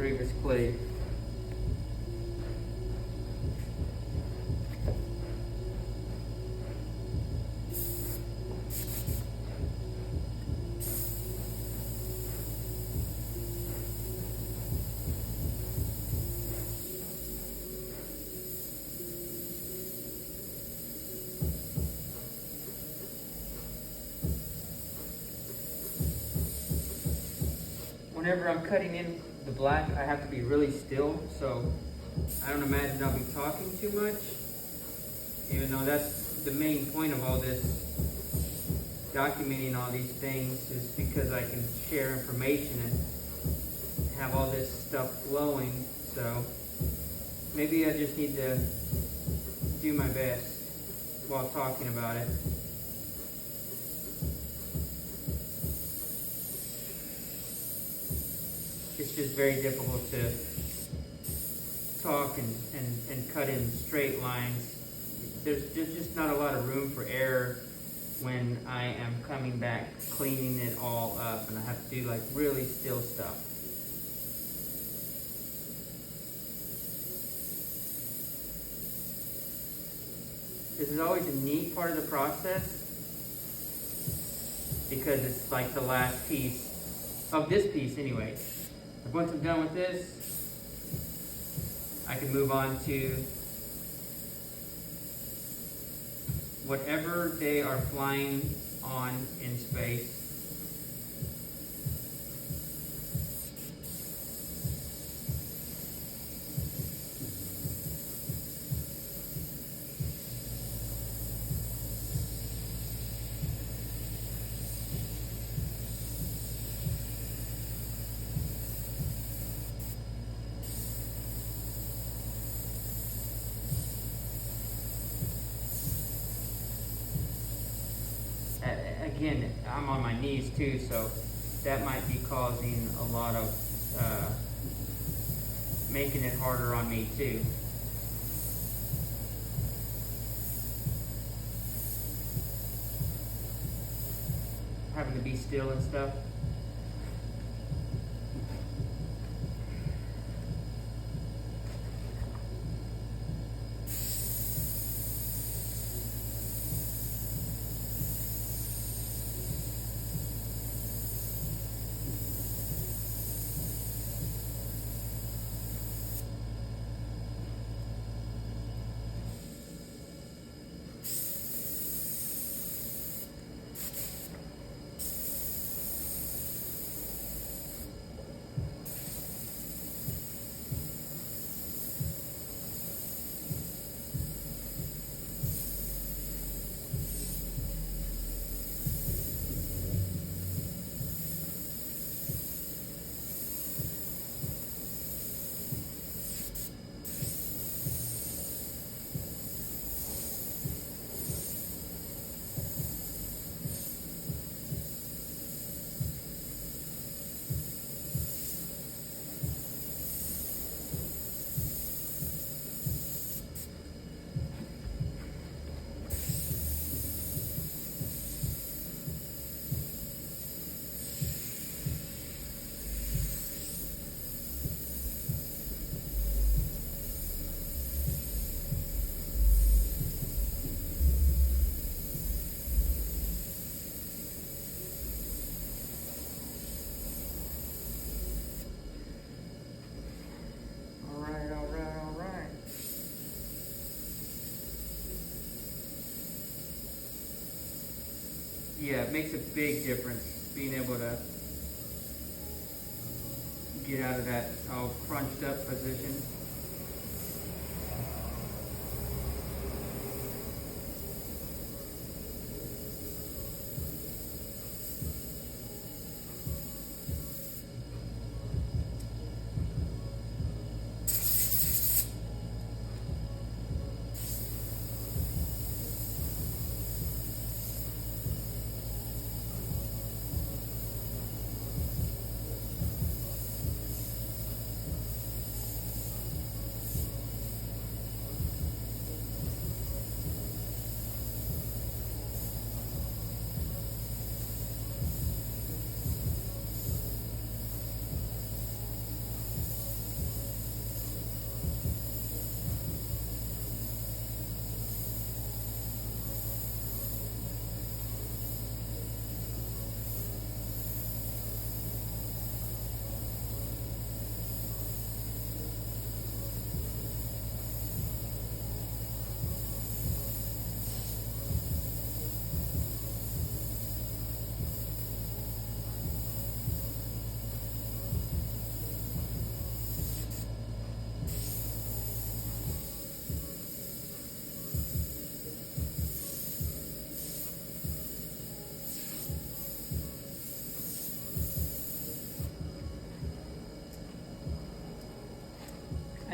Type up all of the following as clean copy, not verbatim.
Corvus Glaive. Whenever I'm cutting in the black, I have to be really still, so I don't imagine I'll be talking too much, even though that's the main point of all this, documenting all these things, is because I can share information and have all this stuff flowing. So maybe I just need to do my best while talking about it. It's just very difficult to talk and cut in straight lines. There's just not a lot of room for error when I am coming back, cleaning it all up, and I have to do like really still stuff. This is always a neat part of the process because it's like the last piece of this piece anyway. Once I'm done with this, I can move on to whatever they are flying on in space. Again, I'm on my knees too, so that might be causing a lot of, making it harder on me too. Having to be still and stuff. Yeah, it makes a big difference being able to get out of that all crunched up position.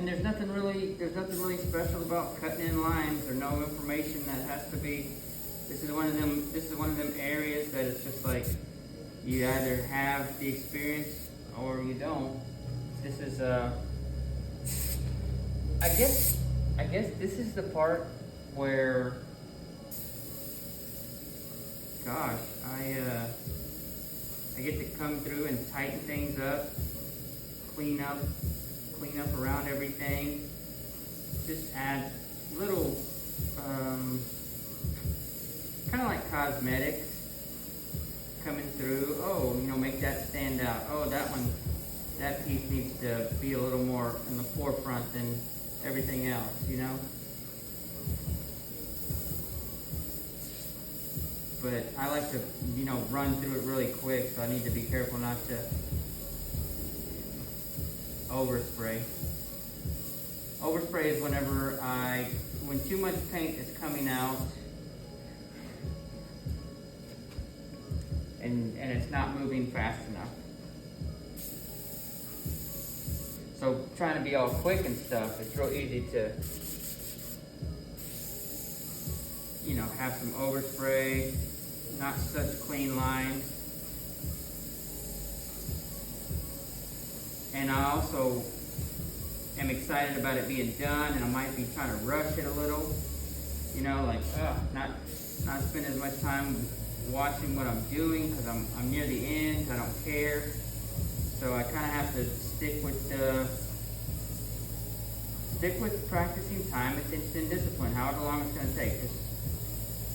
And there's nothing really special about cutting in lines, or no information that has to be. This is one of them areas that it's just like you either have the experience or you don't. This is I guess this is the part where, gosh, I get to come through and tighten things up, clean up around everything, just add little, kind of like cosmetics coming through. Oh, make that stand out. Oh, that piece needs to be a little more in the forefront than everything else, But I like to, run through it really quick, so I need to be careful not to overspray. Overspray is when too much paint is coming out and it's not moving fast enough. So trying to be all quick and stuff, it's real easy to, have some overspray, not such clean lines. And I also am excited about it being done, and I might be trying to rush it a little, not spend as much time watching what I'm doing, because I'm near the end. I don't care. So I kind of have to stick with practicing time, attention, and discipline, however long it's going to take.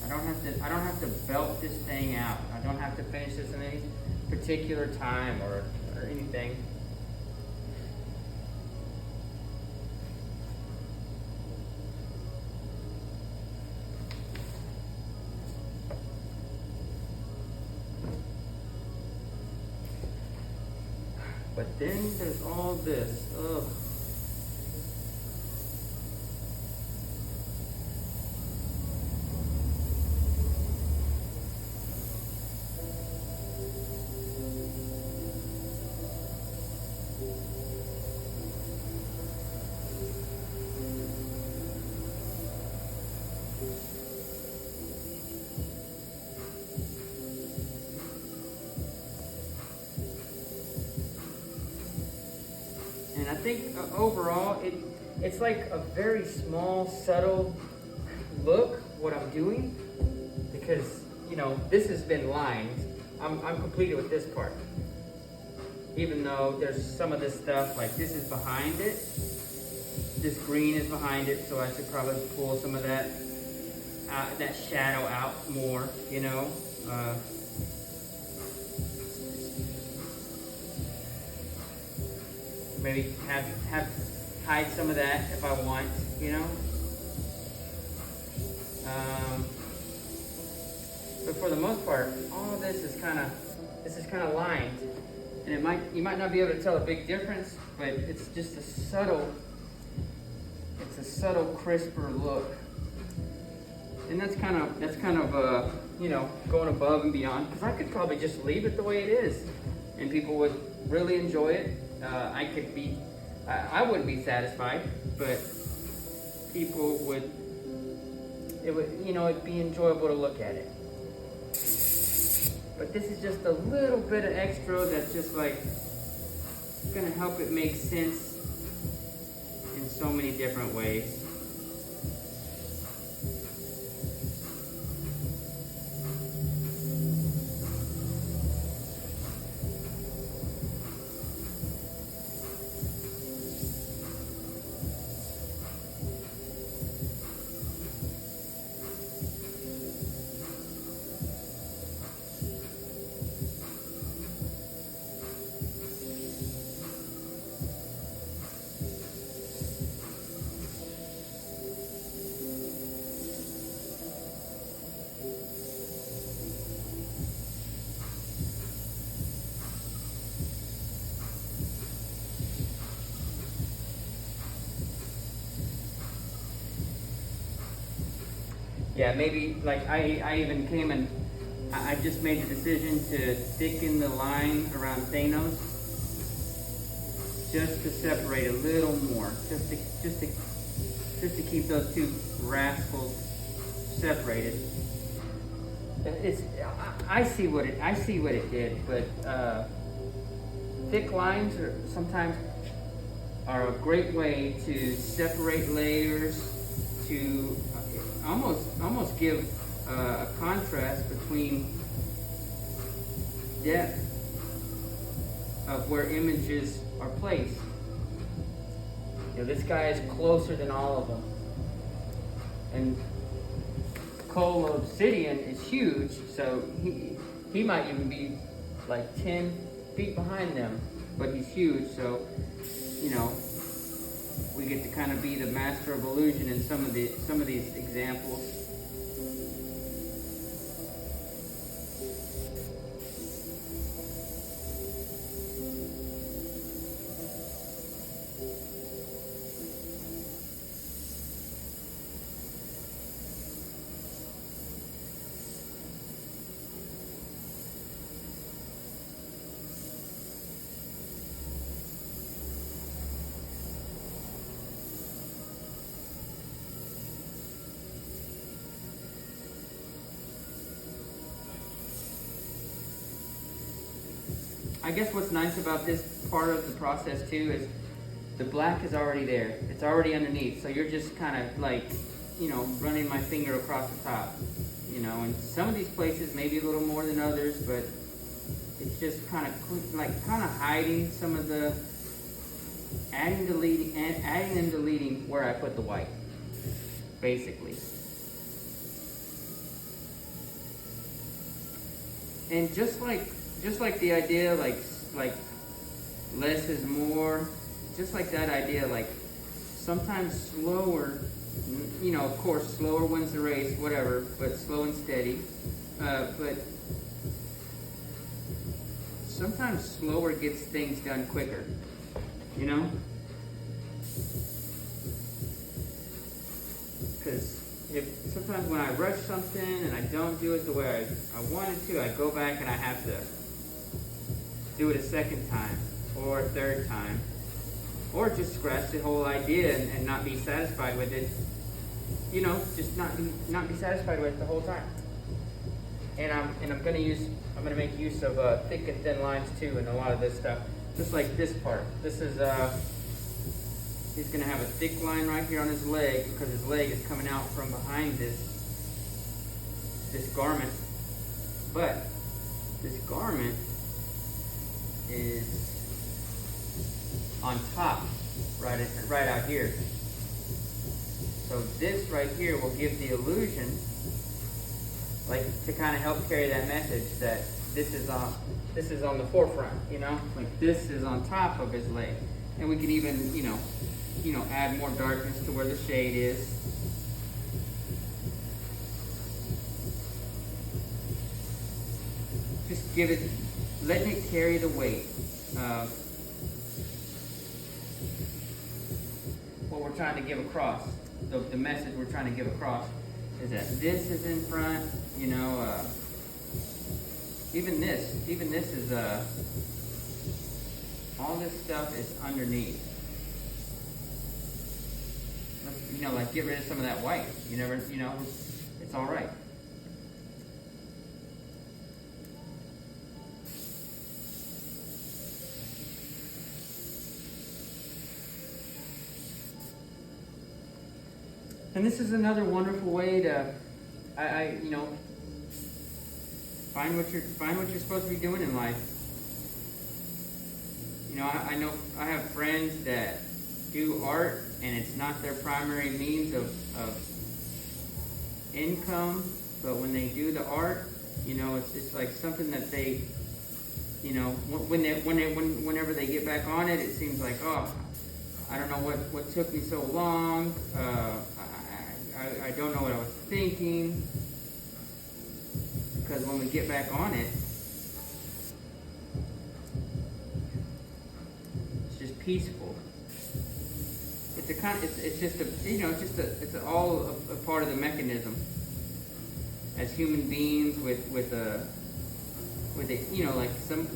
I don't have to belt this thing out. I don't have to finish this in any particular time or anything. But then there's all this. Ugh. And I think overall, it's like a very small, subtle look, what I'm doing, because, this has been lined. I'm completed with this part. Even though there's some of this stuff, like this is behind it. This green is behind it, so I should probably pull some of that shadow out more, maybe hide some of that if I want, But for the most part, all of this is kind of lined, and you might not be able to tell a big difference, but it's just a subtle, crisper look, and that's kind of going above and beyond, because I could probably just leave it the way it is, and people would really enjoy it. I wouldn't be satisfied, but people would. It'd be enjoyable to look at it. But this is just a little bit of extra that's just like gonna help it make sense in so many different ways. Yeah, maybe like I even came and I just made the decision to thicken the line around Thanos. just to separate a little more, just to keep those two rascals separated. I see what it did, but thick lines are sometimes a great way to separate layers, to almost give a contrast between depth of where images are placed. You know, this guy is closer than all of them, and coal obsidian is huge, so he might even be like 10 feet behind them, but he's huge, so you know, we get to kind of be the master of illusion in some of these examples. I guess what's nice about this part of the process too is the black is already there. It's already underneath. So you're just kind of like, you know, running my finger across the top. You know, and some of these places maybe a little more than others, but it's just kind of hiding some of the adding and deleting where I put the white, basically. And just like the idea, like less is more, just like that idea, like sometimes slower, you know, of course, slower wins the race, whatever, but slow and steady. But sometimes slower gets things done quicker, you know? Because sometimes when I rush something and I don't do it the way I wanted to, I go back and I have to do it a second time or a third time, or just scratch the whole idea and not be satisfied with it. You know, just not be satisfied with it the whole time. And I'm gonna make use of thick and thin lines too in a lot of this stuff. Just like this part. This is he's gonna have a thick line right here on his leg because his leg is coming out from behind this garment. But this garment is on top, right out here. So this right here will give the illusion, like to kind of help carry that message that this is on the forefront, you know, like this is on top of his leg, and we can even, you know, add more darkness to where the shade is. Just letting it carry the weight. What we're trying to give across, the message we're trying to give across is that this is in front, you know, even this is, all this stuff is underneath. You know, like get rid of some of that white. You know, it's all right. And this is another wonderful way to, you know, find what you're supposed to be doing in life. You know, I know I have friends that do art and it's not their primary means of income, but when they do the art, you know, it's like something that they, you know, whenever they get back on it, it seems like, oh, I don't know what took me so long. I don't know what I was thinking, because when we get back on it, it's just peaceful. It's all a part of the mechanism as human beings with you know, like some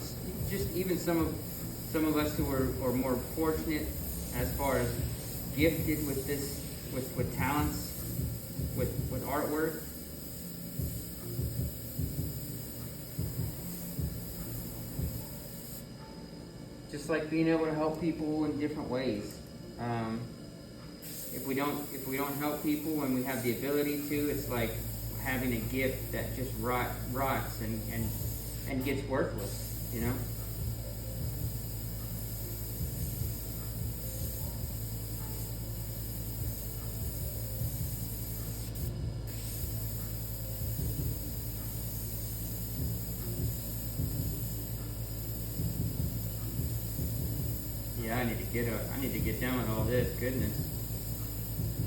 some of us who are more fortunate as far as gifted with this, with talents, with artwork. Just like being able to help people in different ways. If we don't help people when we have the ability to, it's like having a gift that just rots and gets worthless, you know? Yeah, I need to get done with all this. Goodness,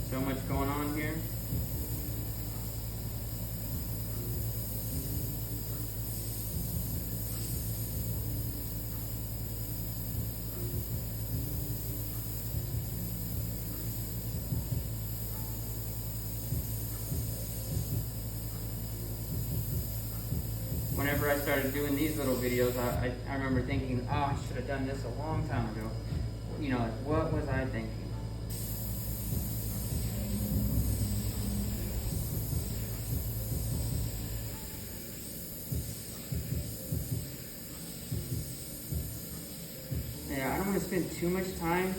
so much going on here. Whenever I started doing these little videos, I remember thinking, oh, I should have done this a long time ago. You know, like, what was I thinking? Yeah, I don't want to spend too much time,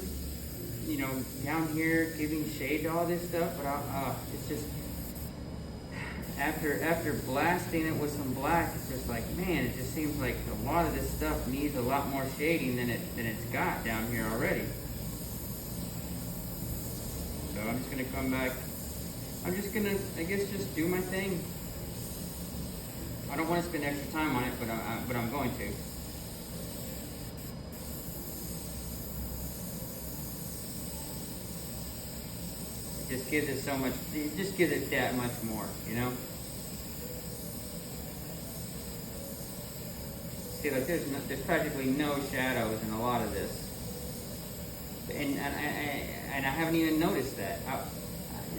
you know, down here giving shade to all this stuff, but it's just, after blasting it with some black, it's just like, man, it just seems like a lot of this stuff needs a lot more shading than it's got down here already. So I'm just gonna come back. I'm just gonna, I guess, just do my thing. I don't want to spend extra time on it, but I'm going to. It just gives it so much. It just gives it that much more, you know. See, like there's practically no shadows in a lot of this, and I haven't even noticed that.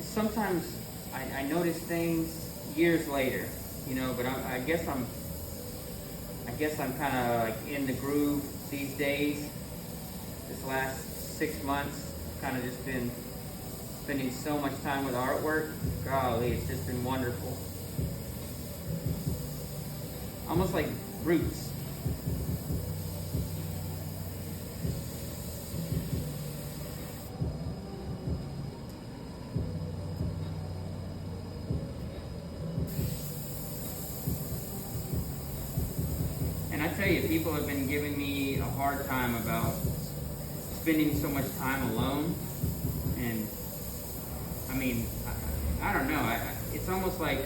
Sometimes I notice things years later, you know. But I guess I'm kind of like in the groove these days. This last 6 months, kind of just been spending so much time with artwork. Golly, it's just been wonderful. Almost like roots. And I tell you, people have been giving me a hard time about spending so much time alone. And I mean, I don't know. It's almost like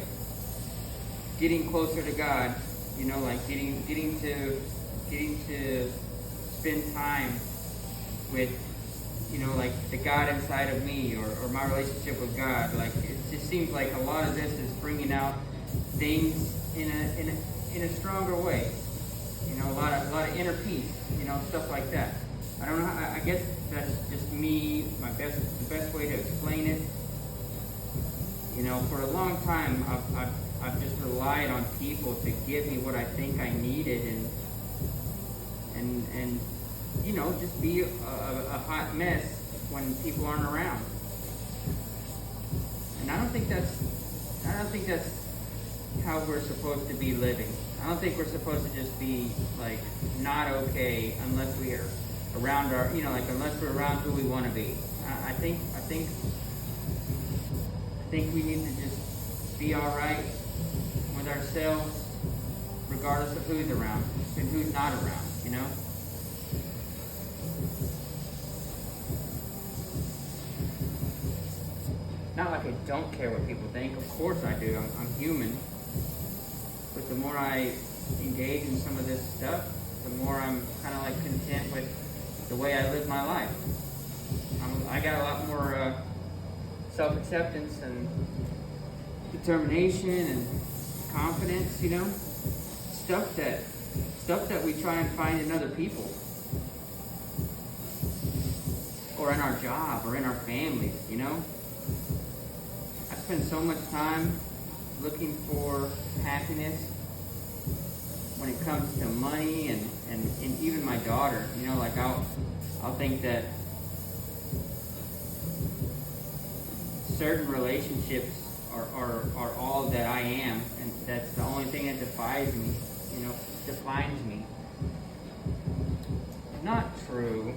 getting closer to God, you know, like getting to spend time with, you know, like the God inside of me, or my relationship with God. Like it just seems like a lot of this is bringing out things in a stronger way. You know, a lot of inner peace. You know, stuff like that. I don't know. I guess that's just me. The best way to explain it. You know, for a long time, I've just relied on people to give me what I think I needed, and you know, just be a hot mess when people aren't around. And I don't think that's how we're supposed to be living. I don't think we're supposed to just be like not okay unless we are around our, you know, like unless we're around who we want to be. I think we need to just be all right with ourselves, regardless of who's around and who's not around, you know? Not like I don't care what people think. Of course I do. I'm human. But the more I engage in some of this stuff, the more I'm kind of like content with the way I live my life. I got a lot more self-acceptance and determination and confidence, you know, stuff that we try and find in other people, or in our job, or in our families, you know. I spend so much time looking for happiness when it comes to money and and even my daughter, you know, like I'll think that certain relationships are all that I am, and that's the only thing that defines me, you know, defines me. Not true.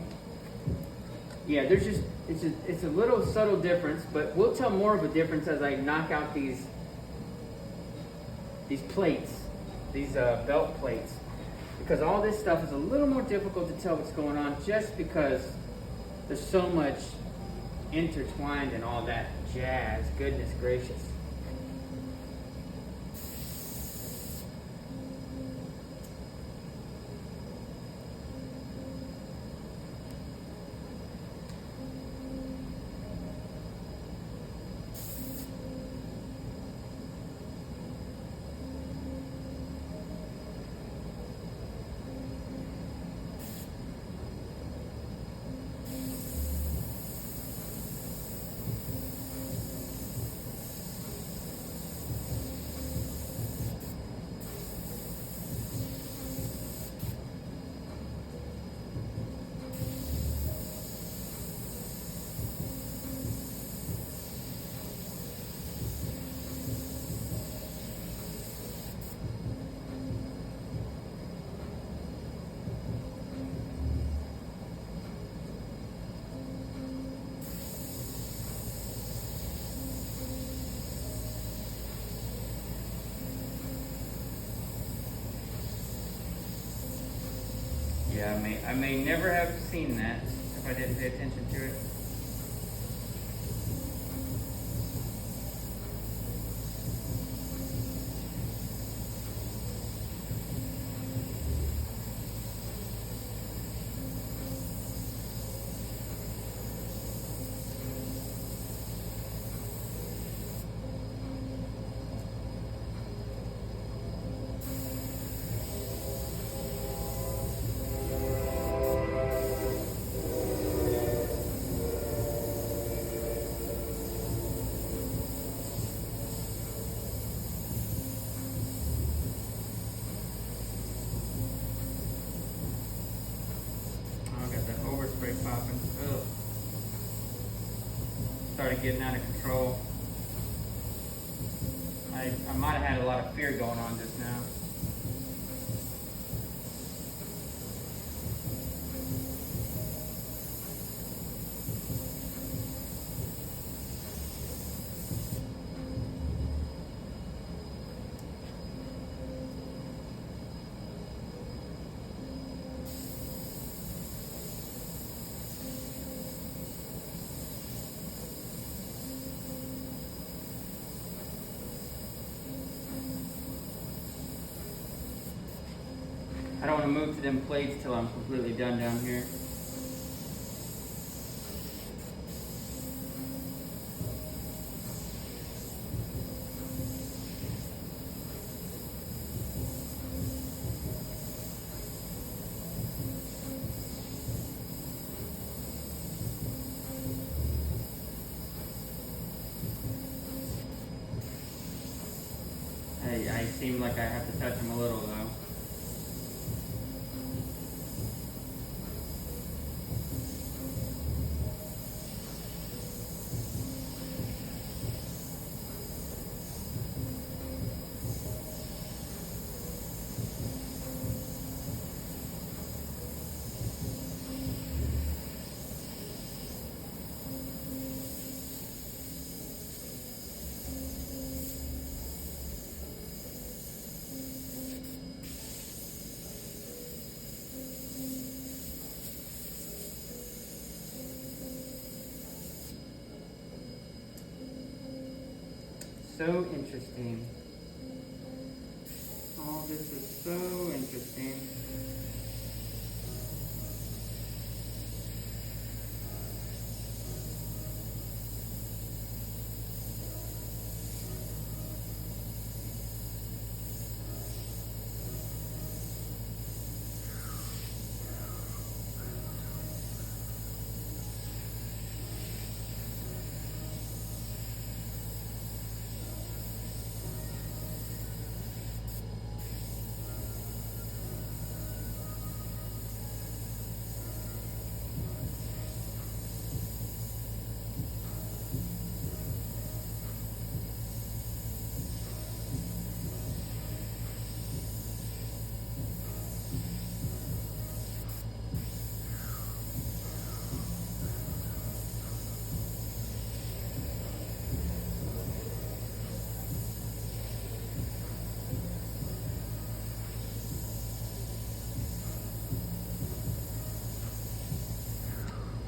Yeah, there's just, it's a little subtle difference, but we'll tell more of a difference as I knock out these plates, these belt plates, because all this stuff is a little more difficult to tell what's going on just because there's so much intertwined and all that jazz. Goodness gracious. Yeah, I may never have seen that if I didn't pay attention to it. Popping. Ugh. Started getting out of control. I might have had a lot of fear going on just now. I don't want to move to them plates till I'm completely done down here. I seem like I have to touch them a little though. So interesting. All this is so interesting.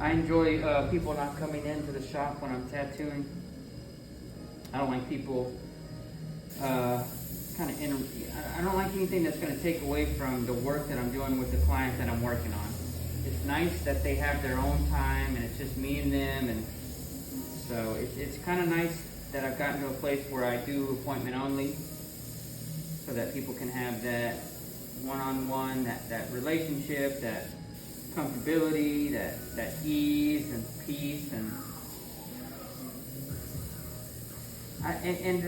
I enjoy people not coming into the shop when I'm tattooing. I don't like people I don't like anything that's going to take away from the work that I'm doing with the client that I'm working on. It's nice that they have their own time and it's just me and them, and so it's kind of nice that I've gotten to a place where I do appointment only, so that people can have that one-on-one, that relationship, that comfortability, that ease and peace. And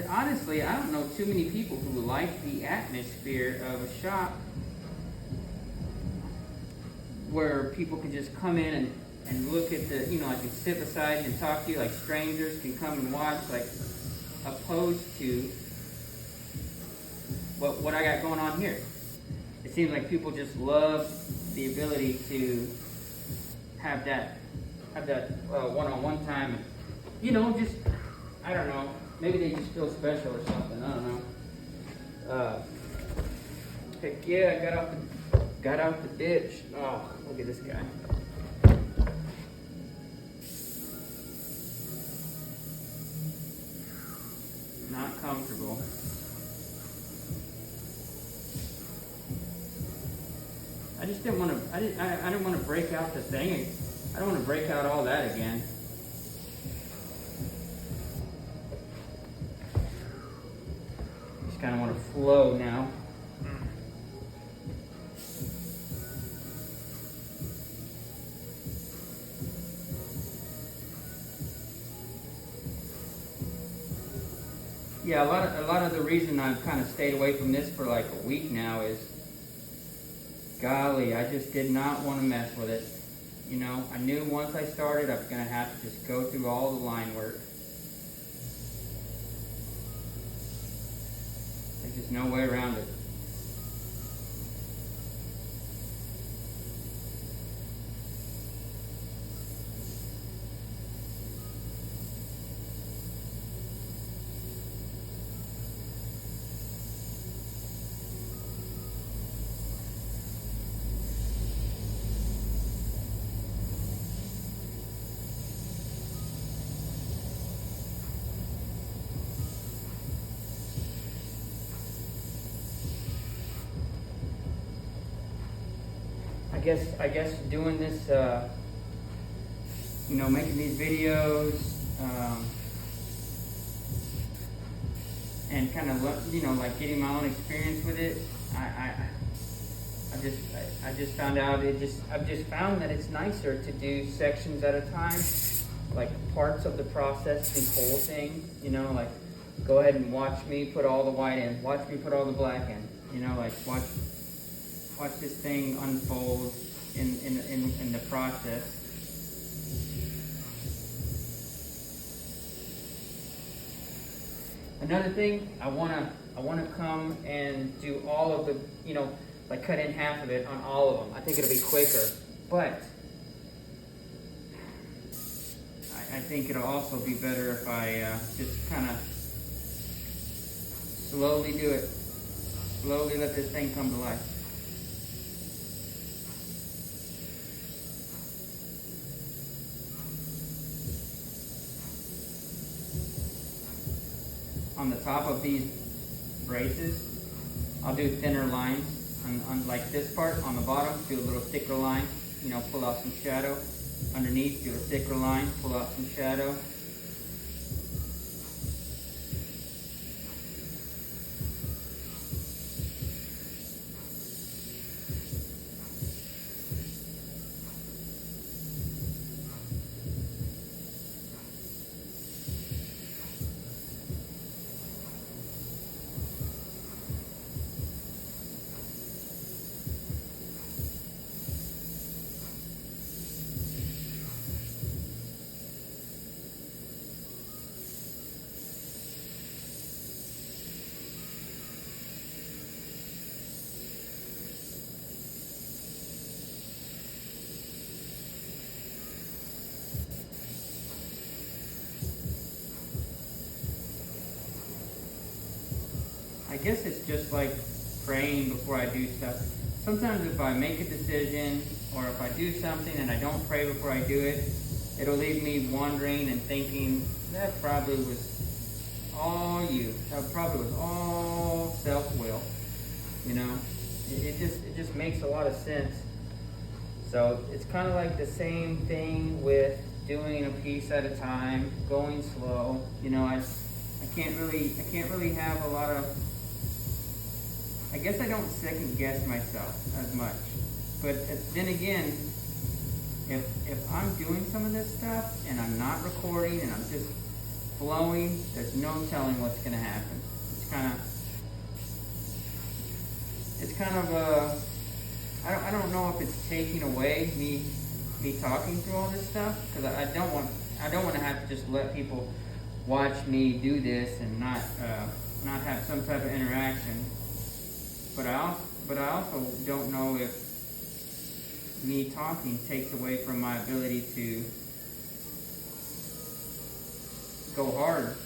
honestly, I don't know too many people who like the atmosphere of a shop where people can just come in and look at the, like, and sit beside you and talk to you, like strangers can come and watch, like, opposed to what I got going on here. It seems like people just love the ability to have that one-on-one time, and, just, I don't know, maybe they just feel special or something, I don't know. Heck yeah, I got out the ditch. Oh, look at this guy. Not comfortable. I just didn't want to, I didn't want to break out the thing. I don't want to break out all that again. Just kind of want to flow now. Yeah, a lot of the reason I've kind of stayed away from this for like a week now is, golly, I just did not want to mess with it. I knew once I started, I was going to have to just go through all the line work. There's just no way around it. I guess doing this, making these videos, and kind of, like getting my own experience with it, I just found out I've just found that it's nicer to do sections at a time, like parts of the process, the whole thing, like go ahead and watch me put all the white in, watch me put all the black in, like watch this thing unfold in the process. Another thing, I wanna come and do all of the, like cut in half of it on all of them. I think it'll be quicker, but I think it'll also be better if I just kind of slowly do it. Slowly let this thing come to life. On the top of these braces, I'll do thinner lines. On like this part, on the bottom, do a little thicker line, pull out some shadow. Underneath, do a thicker line, pull out some shadow. I guess it's just like praying before I do stuff. Sometimes if I make a decision or if I do something and I don't pray before I do it, it'll leave me wondering and thinking, that probably was all you. That probably was all self-will. You know, it just makes a lot of sense. So it's kind of like the same thing with doing a piece at a time, going slow. You know, I can't really have a lot of, I guess I don't second guess myself as much. But then again, if I'm doing some of this stuff and I'm not recording and I'm just flowing, there's no telling what's going to happen. It's kind of I don't know if it's taking away me talking through all this stuff, because I don't want to have to just let people watch me do this and not have some type of interaction. But I also don't know if me talking takes away from my ability to go hard,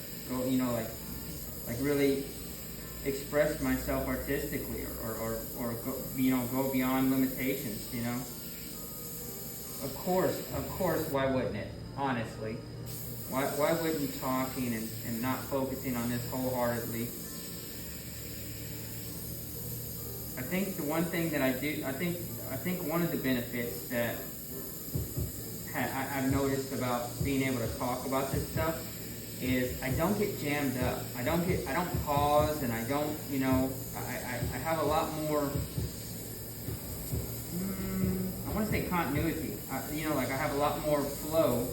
you know, like really express myself artistically, or go, you know, go beyond limitations, you know. Of course, why wouldn't it? Honestly, why wouldn't talking and not focusing on this wholeheartedly? I think the one thing that I think one of the benefits that I've noticed about being able to talk about this stuff is I don't get jammed up. I don't pause, and I don't, you know, I have a lot more, I want to say continuity. You know, like I have a lot more flow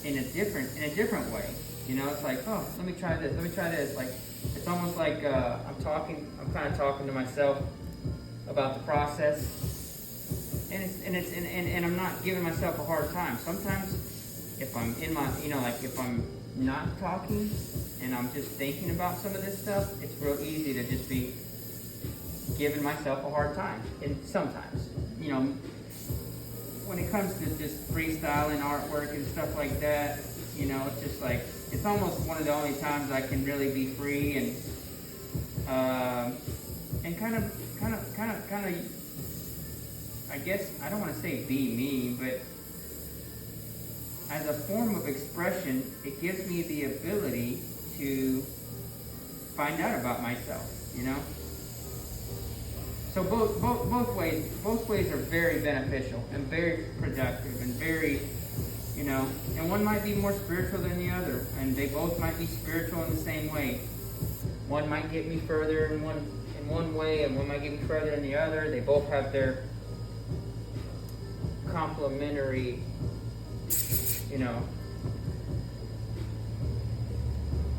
in a different way. You know, it's like, oh, let me try this. Like, it's almost like I'm kind of talking to myself about the process, and I'm not giving myself a hard time. Sometimes if I'm in my, you know, like if I'm not talking and I'm just thinking about some of this stuff, it's real easy to just be giving myself a hard time. And sometimes, you know, when it comes to just freestyling artwork and stuff like that, you know, it's just like, it's almost one of the only times I can really be free and kind of, I guess, I don't want to say be me, but as a form of expression, it gives me the ability to find out about myself, you know? So both ways are very beneficial and very productive and very, you know, and one might be more spiritual than the other, and they both might be spiritual in the same way. One might get me further in one way, and one might get me further in the other. They both have their complementary, you know,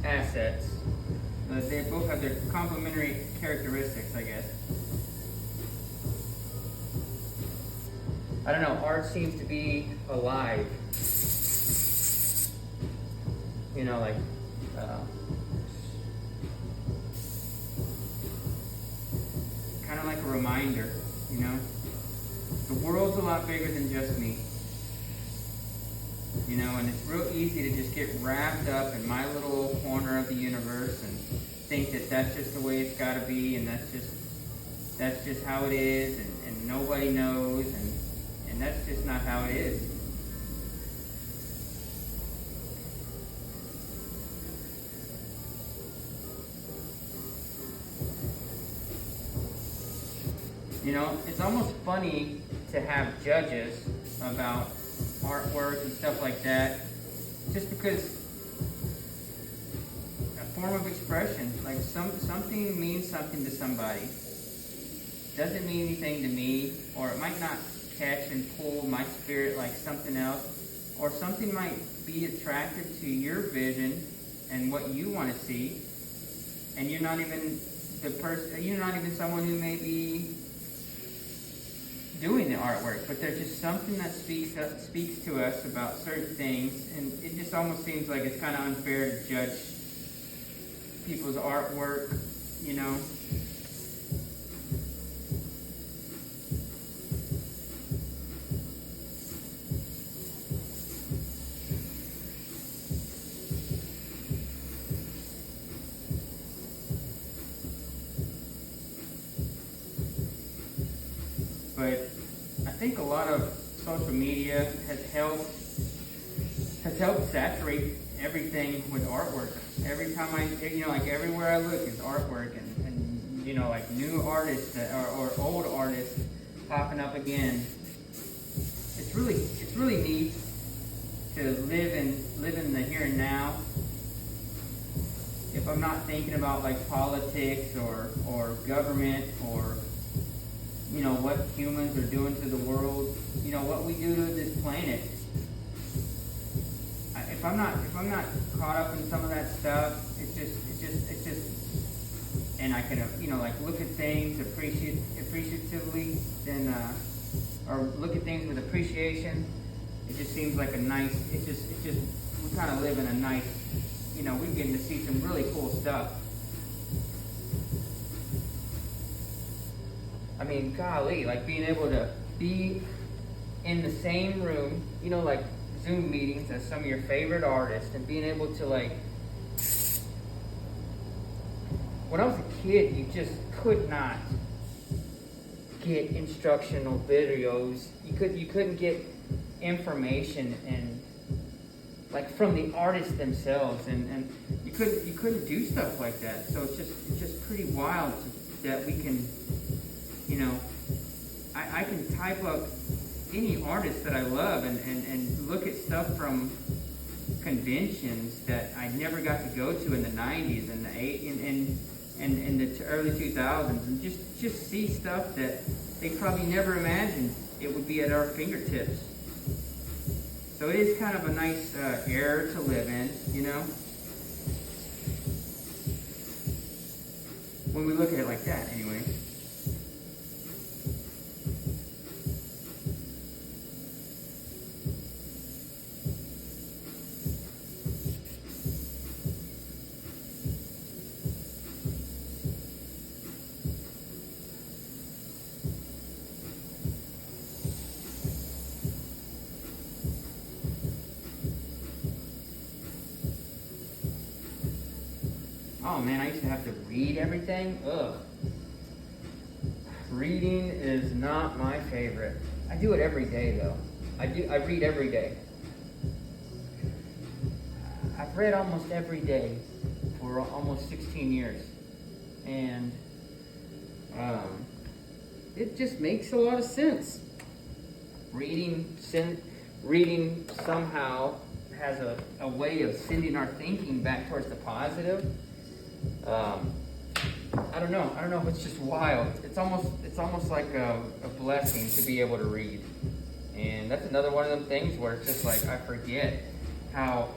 assets. They both have their complementary characteristics, I guess. I don't know, art seems to be alive. You know, like, kind of like a reminder, you know? The world's a lot bigger than just me. You know, and it's real easy to just get wrapped up in my little corner of the universe and think that that's just the way it's got to be, and that's just how it is, and nobody knows, and that's just not how it is. You know, it's almost funny to have judges about artwork and stuff like that, just because a form of expression, like something means something to somebody, doesn't mean anything to me, or it might not catch and pull my spirit like something else, or something might be attractive to your vision and what you want to see, and you're not even someone who may be doing the artwork, but there's just something that speaks to us about certain things, and it just almost seems like it's kind of unfair to judge people's artwork, you know. But think a lot of social media has helped saturate everything with artwork. Every time like everywhere I look is artwork, and like new artists or old artists popping up again. It's really neat to live in the here and now. If I'm not thinking about like politics or government or what humans are doing to the world, what we do to this planet. If I'm not caught up in some of that stuff, it's just, and I can like look at things appreciatively, then or look at things with appreciation. It just seems like a nice. It's just we kind of live in a nice. We're getting to see some really cool stuff. I mean, golly, like being able to be in the same room, like Zoom meetings as some of your favorite artists, and being able to like. When I was a kid, you just could not get instructional videos. You couldn't get information and like from the artists themselves, and you couldn't do stuff like that. So it's just pretty wild that we can, I can type up any artist that I love and look at stuff from conventions that I never got to go to in the 90s and the early 2000s, and just see stuff that they probably never imagined it would be at our fingertips. So it is kind of a nice era to live in, when we look at it like that, anyway. Oh man, I used to have to read everything. Ugh. Reading is not my favorite. I do it every day though. I read every day. I've read almost every day for almost 16 years. And it just makes a lot of sense. Reading somehow has a way of sending our thinking back towards the positive. I don't know if it's just wild. It's almost like a blessing to be able to read. And that's another one of them things where it's just like I forget how,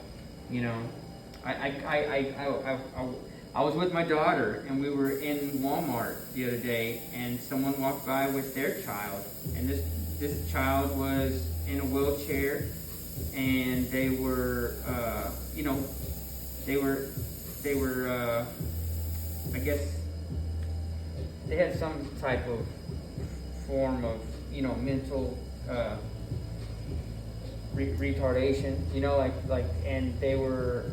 I was with my daughter and we were in Walmart the other day, and someone walked by with their child, and this child was in a wheelchair, and they were I guess they had some type of form of, mental retardation, and they were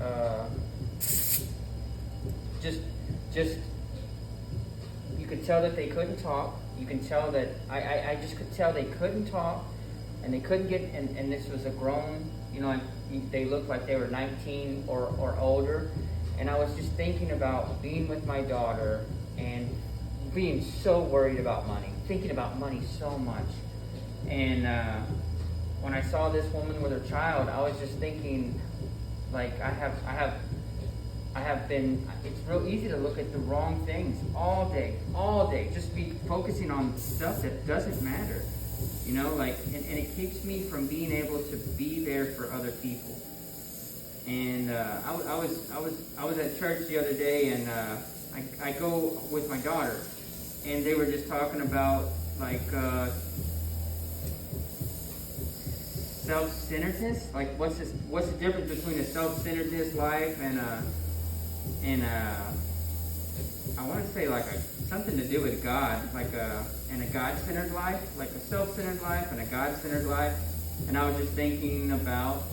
just you could tell that they couldn't talk. You can tell that I just could tell they couldn't talk, and they couldn't get, and this was a grown, they looked like they were 19 or older. And I was just thinking about being with my daughter and being so worried about money, thinking about money so much. And when I saw this woman with her child, I was just thinking, like, I have been, it's real easy to look at the wrong things all day, just be focusing on stuff that doesn't matter, and it keeps me from being able to be there for other people. And I was at church the other day, and I go with my daughter, and they were just talking about like self-centeredness. Like what's the difference between a self-centeredness life and I want to say like something to do with God, and a God-centered life, like a self-centered life and a God-centered life. And I was just thinking about,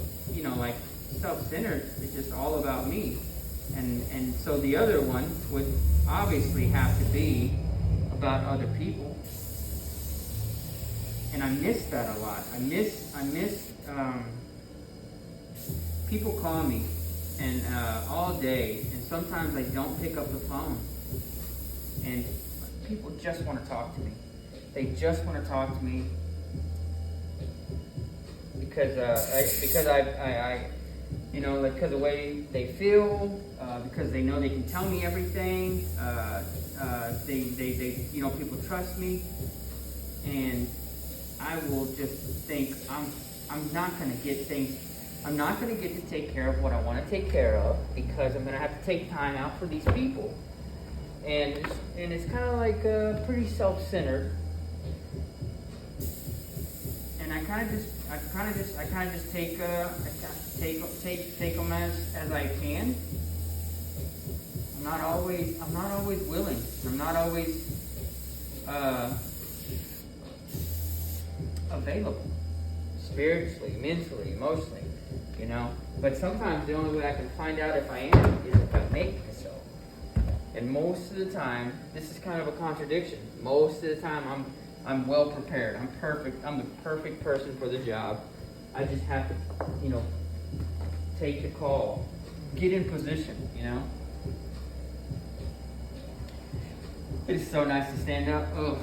like self-centered is just all about me, and so the other one would obviously have to be about other people. and I miss that a lot. I miss people call me and all day, and sometimes I don't pick up the phone, and people just want to talk to me. They just want to talk to me because I you know, like, because of the way they feel, because they know they can tell me everything. They you know, people trust me, and I will just think I'm not going to get things. I'm not going to get to take care of what I want to take care of because I'm going to have to take time out for these people, and it's kind of like pretty self-centered. And I kind of just take them as I can. I'm not always willing. I'm not always available spiritually, mentally, emotionally, you know. But sometimes the only way I can find out if I am is if I make myself. And most of the time, this is kind of a contradiction. Most of the time, I'm well prepared. I'm perfect. I'm the perfect person for the job. I just have to, you know, take the call, get in position, you know. It's so nice to stand up. Ugh.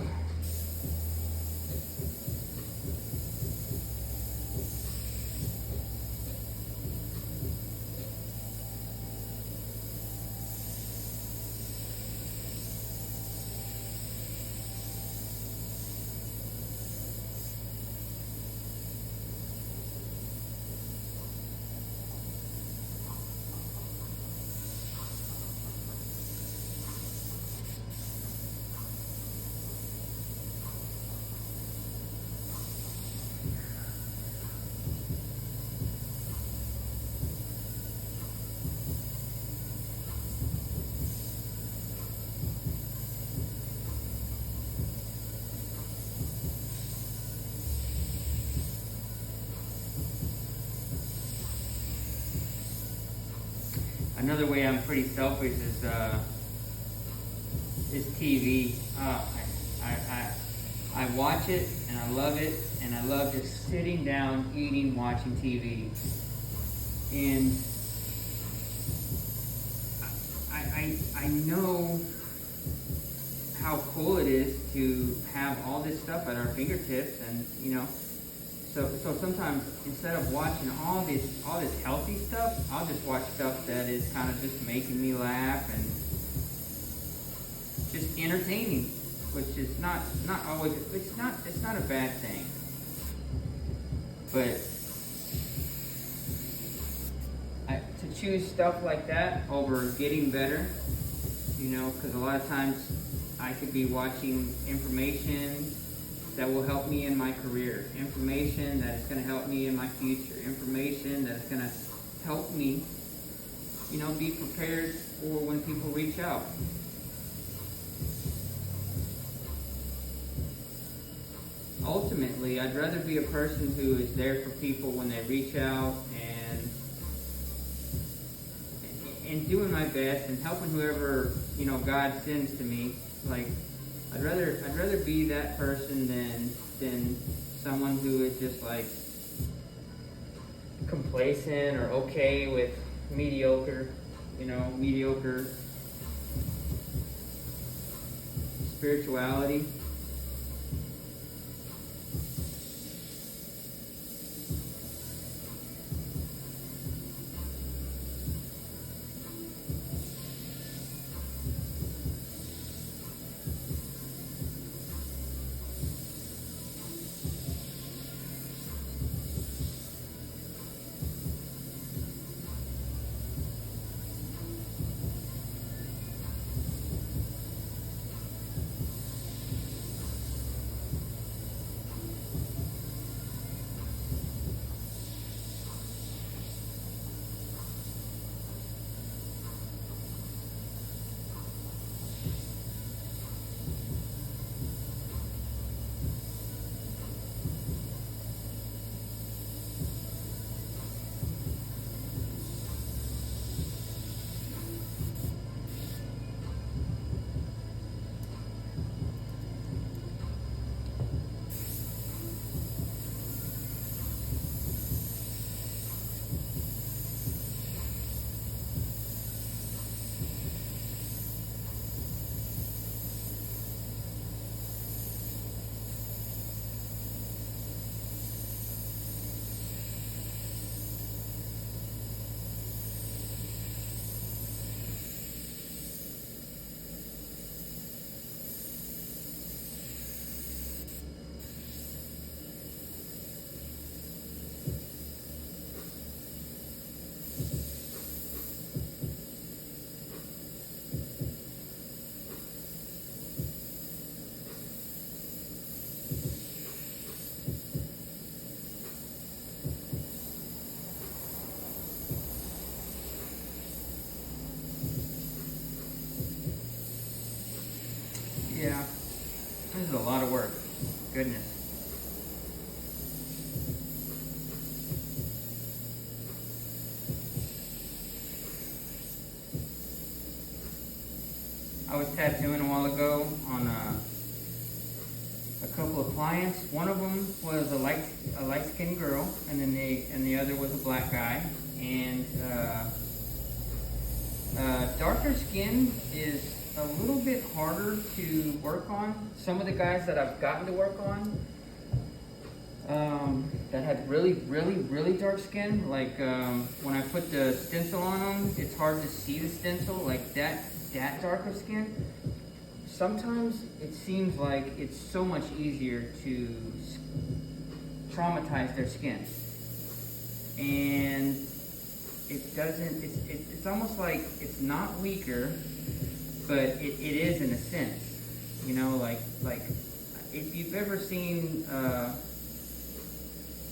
Another way I'm pretty selfish is TV. I watch it and I love it, and I love just sitting down, eating, watching TV. And I know how cool it is to have all this stuff at our fingertips, and you know. So sometimes instead of watching all this healthy stuff, I'll just watch stuff that is kind of just making me laugh and just entertaining, which is not always, it's not a bad thing. But to choose stuff like that over getting better, you know, because a lot of times I could be watching information that will help me in my career, information that is going to help me in my future, information that is going to help me, you know, be prepared for when people reach out. Ultimately, I'd rather be a person who is there for people when they reach out and doing my best and helping whoever, you know, God sends to me. Like, I'd rather be that person than someone who is just like complacent or okay with mediocre spirituality. I was tattooing a while ago on a couple of clients. One of them was a light-skinned girl, and then the other was a black guy. And darker skin is a little bit harder to work on. Some of the guys that I've gotten to work on that had really dark skin, like when I put the stencil on them, it's hard to see the stencil, like that darker skin. Sometimes it seems like it's so much easier to traumatize their skin, and it doesn't, it's almost like it's not weaker, but it is in a sense, you know, like if you've ever seen a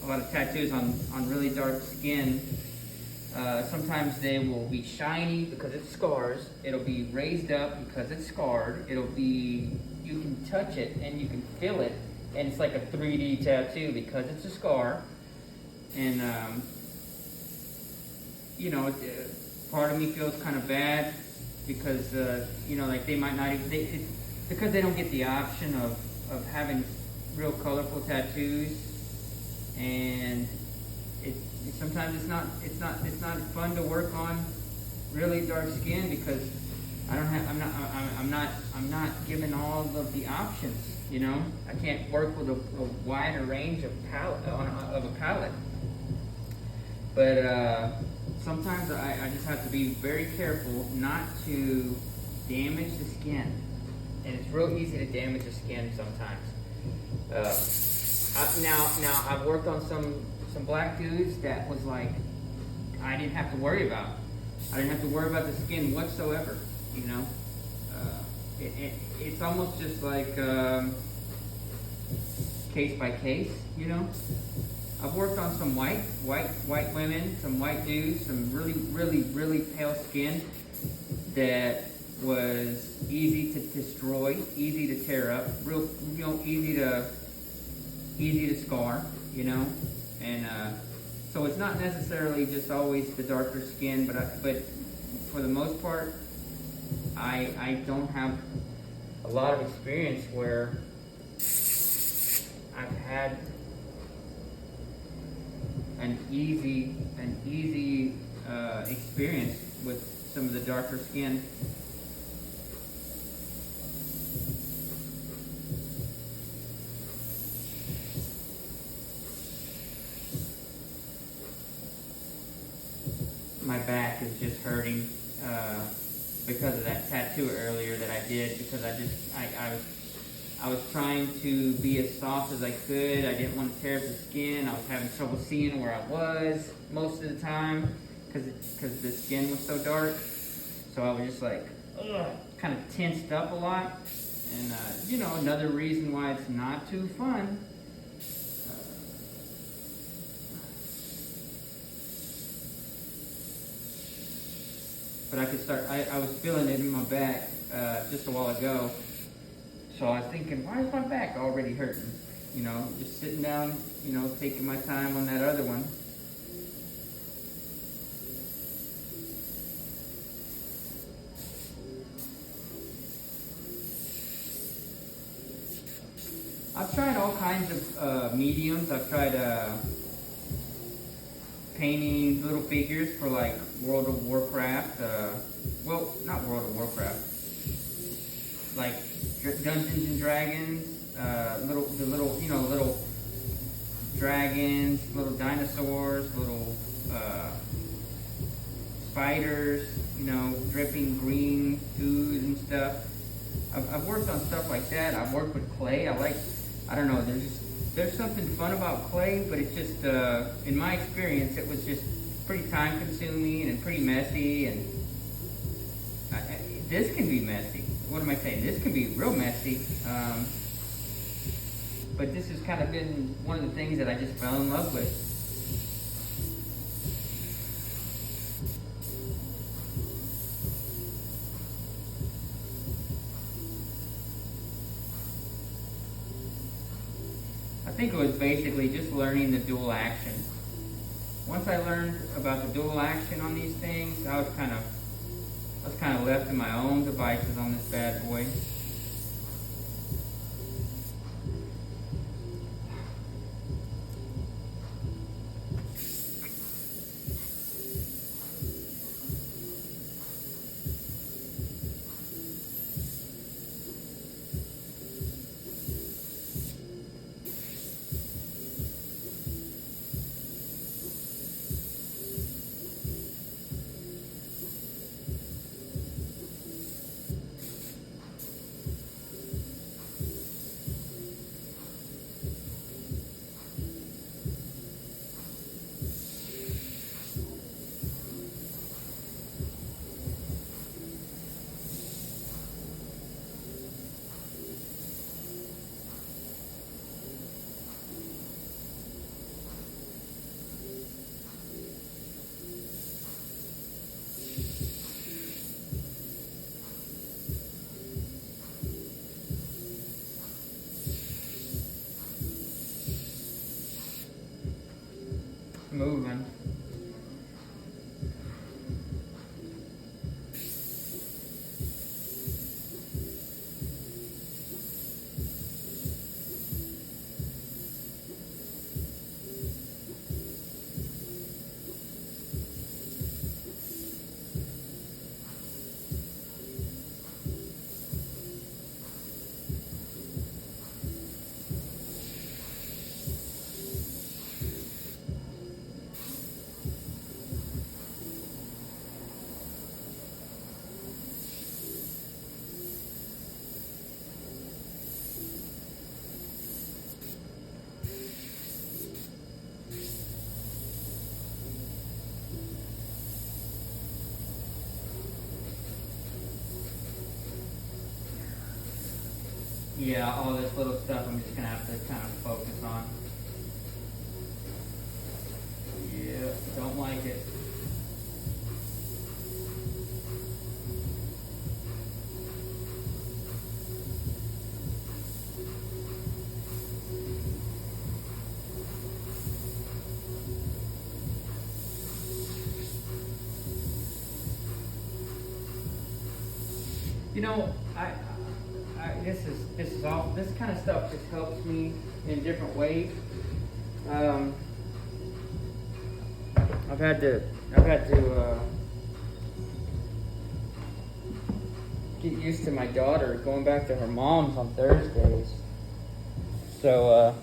lot of tattoos on really dark skin, sometimes they will be shiny because it's scars. It'll be raised up because it's scarred. It'll be, you can touch it and you can feel it, and it's like a 3D tattoo because it's a scar. And you know, part of me feels kind of bad because you know, like they might not even, because they don't get the option of having real colorful tattoos, and sometimes it's not fun to work on really dark skin because I'm not given all of the options, you know. I can't work with a wider range of a palette. But sometimes I just have to be very careful not to damage the skin, and it's real easy to damage the skin sometimes. Now I've worked on some black dudes that was like, I didn't have to worry about. I didn't have to worry about the skin whatsoever, you know. It's almost just like case by case, you know. I've worked on some white women, some white dudes, some really pale skin that was easy to destroy, easy to tear up, real, you know, easy to scar, you know. And so it's not necessarily just always the darker skin, but for the most part, I don't have a lot of experience where I've had an easy experience with some of the darker skin. My back is just hurting because of that tattoo earlier that I did, because I was trying to be as soft as I could. I didn't want to tear up the skin. I was having trouble seeing where I was most of the time because the skin was so dark. So I was just like, kind of tensed up a lot. And you know, another reason why it's not too fun. But I could start, I was feeling it in my back just a while ago. So I was thinking, why is my back already hurting? You know, just sitting down, you know, taking my time on that other one. I've tried all kinds of mediums. I've tried painting little figures for like World of Warcraft. Well, not World of Warcraft. Like Dungeons and Dragons. Little dragons, little dinosaurs, little spiders. You know, dripping green ooze and stuff. I've worked on stuff like that. I've worked with clay. I don't know, there's something fun about clay, but it's just, in my experience, it was just pretty time consuming and pretty messy, and this can be messy. What am I saying? This can be real messy, but this has kind of been one of the things that I just fell in love with. I think it was basically just learning the dual action. Once I learned about the dual action on these things, I was kind of I was kind of left to my own devices on this bad boy. Moving. Yeah, all this little stuff I'm just gonna have to kind of focus on. Yeah, don't like it. You know, this kind of stuff just helps me in different ways. I've had to get used to my daughter going back to her mom's on Thursdays. So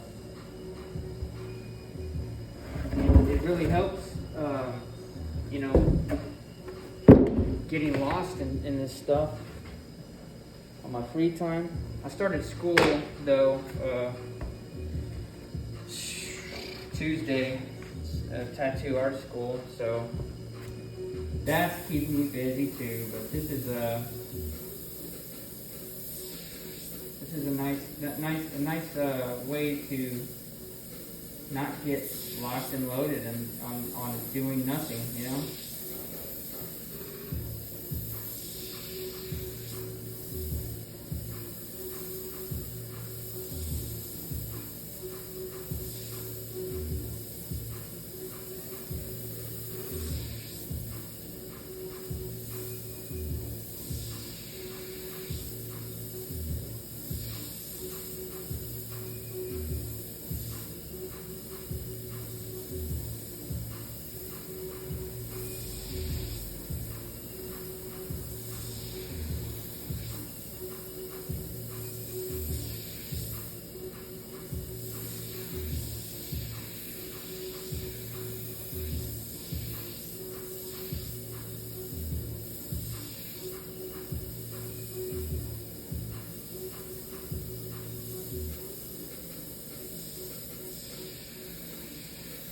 it really helps, getting lost in this stuff on my free time. I started school though Tuesday, tattoo art school, so that's keeping me busy too. But this is a nice way to not get locked and loaded and on doing nothing, you know.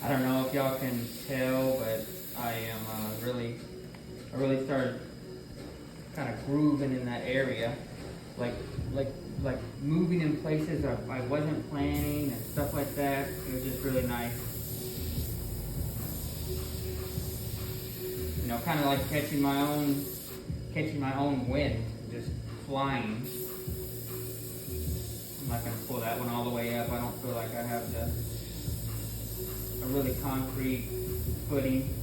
I don't know if y'all can tell, but I am I really started kind of grooving in that area, like moving in places I wasn't planning and stuff like that. It was just really nice. You know, kind of like catching my own wind, just flying. I'm not gonna pull that one all the way up. I don't feel like I have a really concrete footing.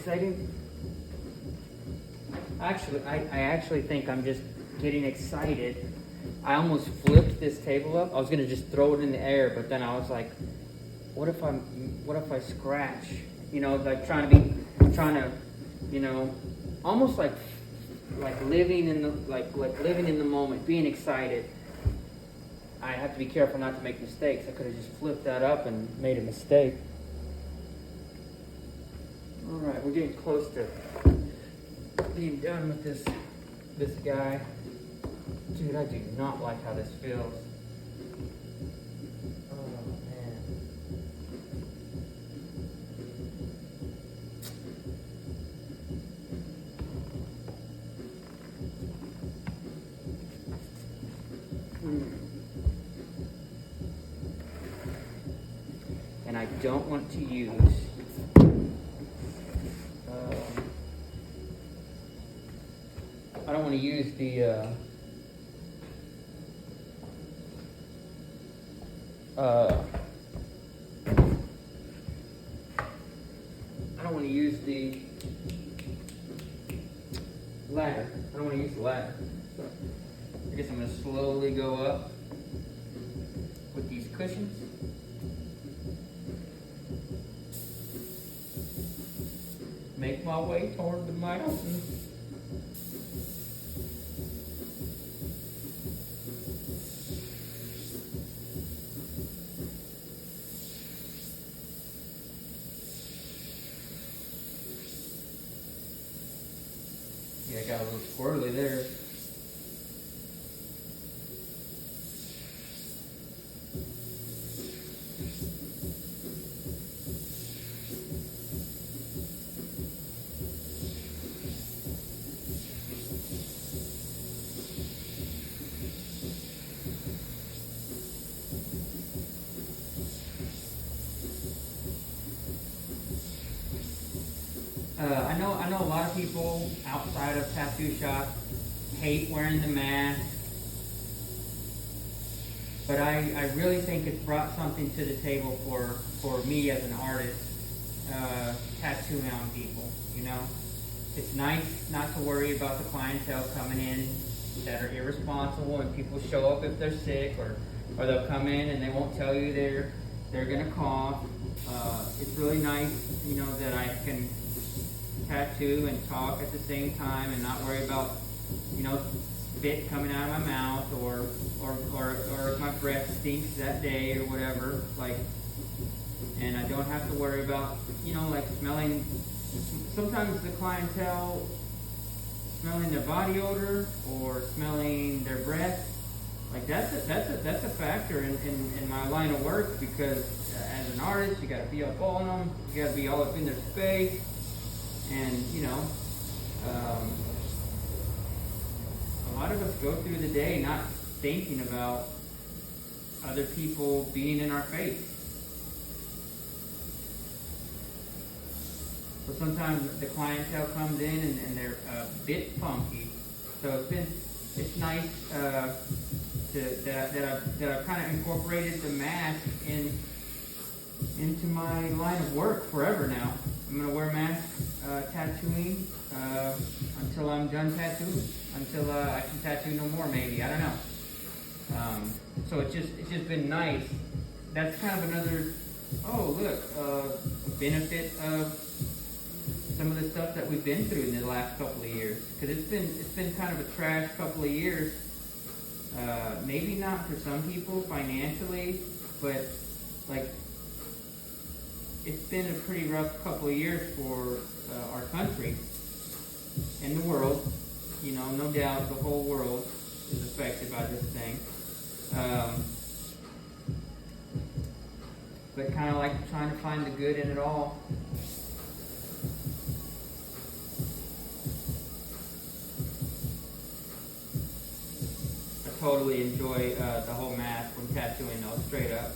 exciting? Actually, I actually think I'm just getting excited. I almost flipped this table up. I was gonna just throw it in the air, but then I was like, what if I scratch? You know, like trying to, you know, almost like living in the living in the moment, being excited. I have to be careful not to make mistakes. I could have just flipped that up and made a mistake. All right, we're getting close to being done with this guy. Dude, I do not like how this feels. Oh man. And I don't want to use I don't want to use the I don't want to use the ladder. I don't want to use the ladder. So I guess I'm going to slowly go up with these cushions. Make my way toward the mountain. Yeah, I got a little squirrely there. I know a lot of people outside of tattoo shops hate wearing the mask, but I really think it's brought something to the table for me as an artist, tattooing on people, you know. It's nice not to worry about the clientele coming in that are irresponsible, and people show up if they're sick, or they'll come in and they won't tell you they're gonna cough. It's really nice, you know, that I can tattoo and talk at the same time and not worry about, you know, spit coming out of my mouth or if my breath stinks that day or whatever, like, and I don't have to worry about, you know, like smelling. Sometimes the clientele smelling their body odor or smelling their breath, like that's a factor in my line of work, because as an artist you got to be up on them, you got to be all up in their space. And, you know, a lot of us go through the day not thinking about other people being in our face. So sometimes the clientele comes in and they're a bit funky. So it's nice that I've kind of incorporated the mask into my line of work forever now. I'm going to wear masks tattooing until I'm done tattooing, until I can tattoo no more, maybe. I don't know. So it's just been nice. That's kind of another, benefit of some of the stuff that we've been through in the last couple of years. Because it's been kind of a trash couple of years. Maybe not for some people financially, but like, it's been a pretty rough couple of years for our country and the world. You know, no doubt the whole world is affected by this thing. But kind of like trying to find the good in it all. I totally enjoy the whole mask when tattooing, though, straight up.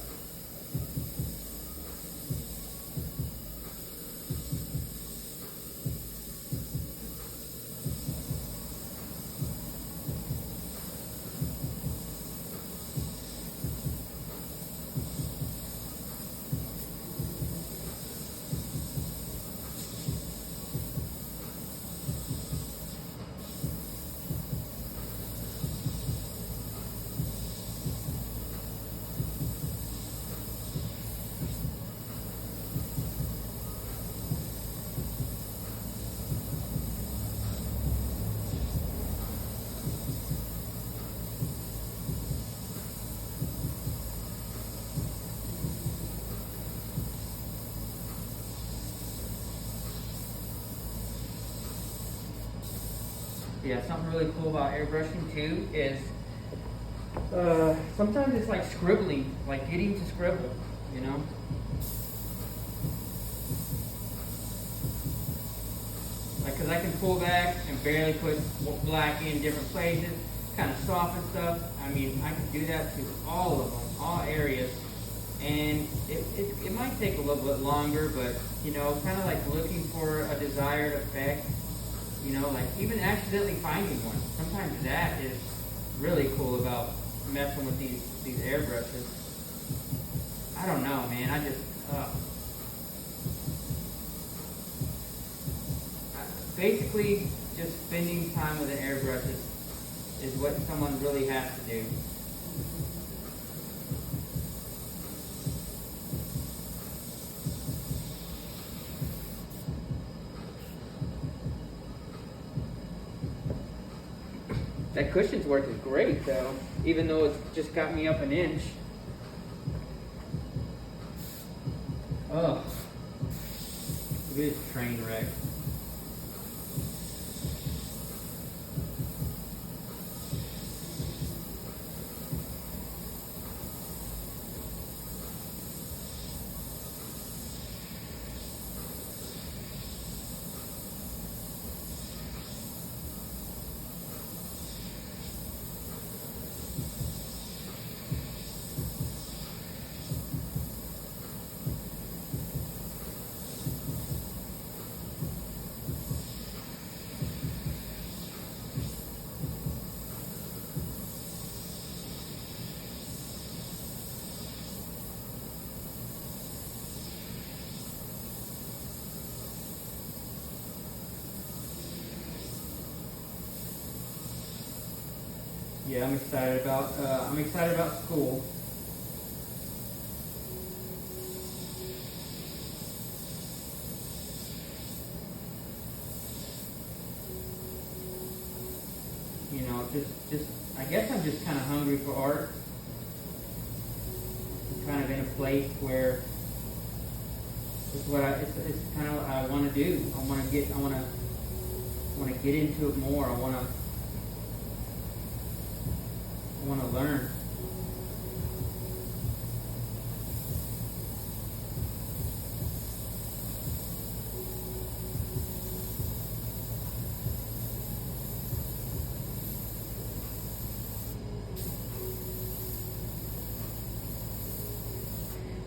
Yeah, something really cool about airbrushing too is sometimes it's like scribbling, like getting to scribble, you know? Like, cause I can pull back and barely put black in different places, kind of soften stuff. I mean, I can do that to all of them, all areas. And it might take a little bit longer, but, you know, kind of like looking for a desired effect, you know, like even accidentally finding one. Sometimes that is really cool about messing with these airbrushes. I don't know, man. I just, basically just spending time with an airbrush is what someone really has to do. That cushion's working great though, even though it's just got me up an inch. Oh, it is a train wreck. Yeah, I'm excited about school. You know, just I guess I'm just kind of hungry for art. I'm kind of in a place where it's kind of what I want to do. I want to get into it more. I want to learn.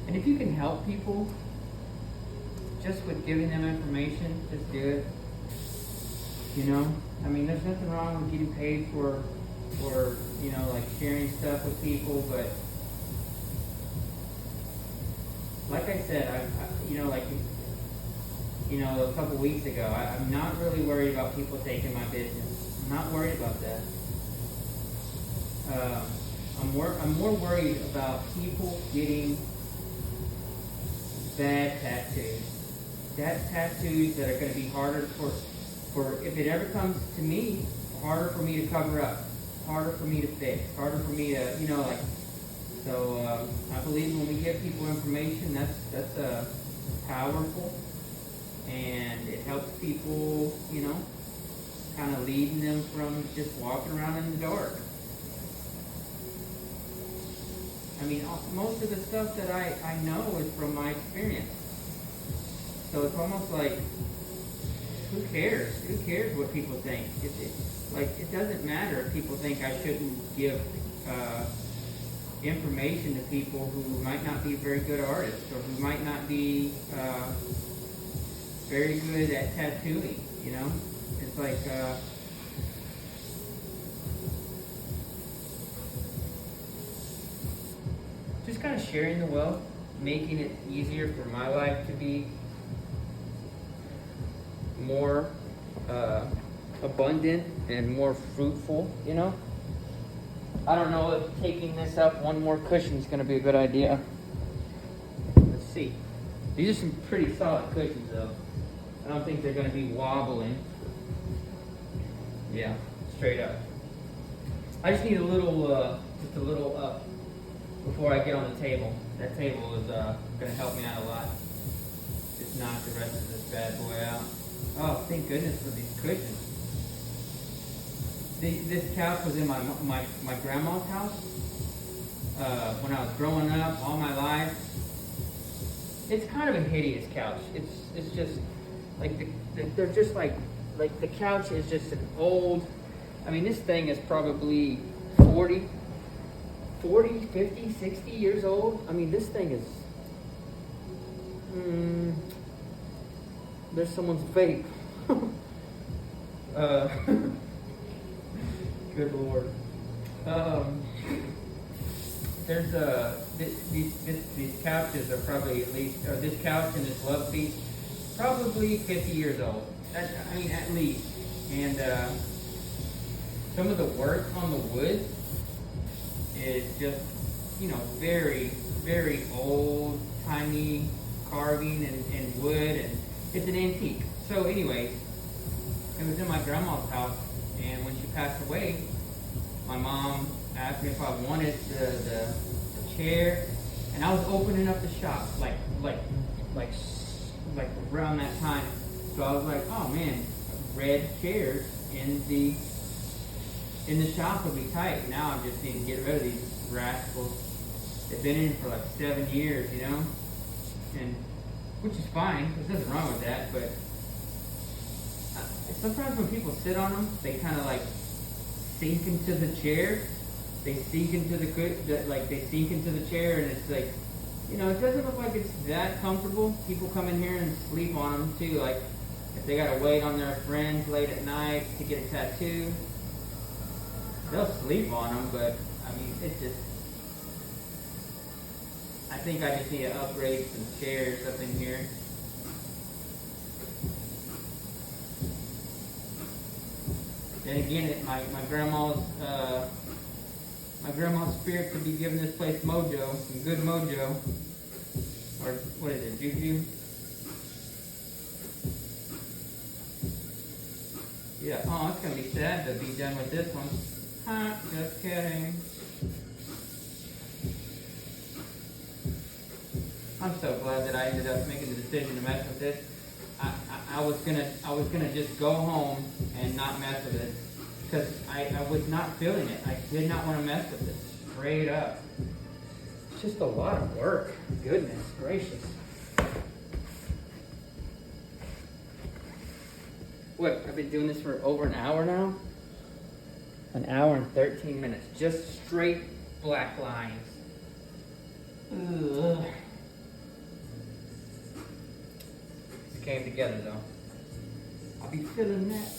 And if you can help people just with giving them information, just do it. You know, I mean, there's nothing wrong with getting paid for you know, like sharing stuff with people, but like I said, I you know, like, you know, a couple weeks ago, I'm not really worried about people taking my business. I'm not worried about that. I'm more worried about people getting bad tattoos. Tattoos that are going to be harder for if it ever comes to me, harder for me to cover up, harder for me to fix, harder for me to, you know, like. So I believe when we give people information, that's powerful, and it helps people, you know, kind of leading them from just walking around in the dark. I mean, most of the stuff that I know is from my experience. So it's almost like, who cares? Who cares what people think? It doesn't matter if people think I shouldn't give information to people who might not be very good artists, or who might not be very good at tattooing, you know? It's like, just kind of sharing the wealth, making it easier for my life to be more abundant and more fruitful, you know? I don't know if taking this up one more cushion is going to be a good idea. Let's see. These are some pretty solid cushions, though. I don't think they're going to be wobbling. Yeah, straight up. I just need a little, just a little up before I get on the table. That table is going to help me out a lot. Just knock the rest of this bad boy out. Oh, thank goodness for these cushions. this couch was in my grandma's house when I was growing up, all my life. It's kind of a hideous couch. It's just like they're just like the couch is just an old. I mean, this thing is probably 40, 50, 60 years old. I mean, this thing is. There's someone's vape. Good Lord. There's these couches are probably at least, or this couch and this love seat, probably 50 years old. I mean, at least. And some of the work on the wood is just, very, very old, timey carving and wood, and it's an antique. So anyways, it was in my grandma's house, and when she passed away, my mom asked me if I wanted the chair, and I was opening up the shop like around that time. So I was like, oh man, red chairs in the shop would be tight. Now I just need to get rid of these rascals. They've been in for like 7 years, and which is fine. There's nothing wrong with that, but sometimes when people sit on them, they kind of like sink into the chair. They sink into they sink into the chair, and it's like, it doesn't look like it's that comfortable. People come in here and sleep on them too. Like if they gotta wait on their friends late at night to get a tattoo, they'll sleep on them. But I mean, it's just. I think I just need to upgrade some chairs up in here. Then again, my grandma's spirit could be giving this place mojo, some good mojo. Or what is it, juju? Yeah. Oh, it's gonna be sad to be done with this one. Ha! Just kidding. I'm so glad that I ended up making the decision to mess with this. I was gonna just go home and not mess with it because I was not feeling it. I did not want to mess with it. Straight up. It's just a lot of work. Goodness gracious. What? I've been doing this for over an hour now. An hour and 13 minutes. Just straight black lines. Ugh. Came together though. I'll be feeling that.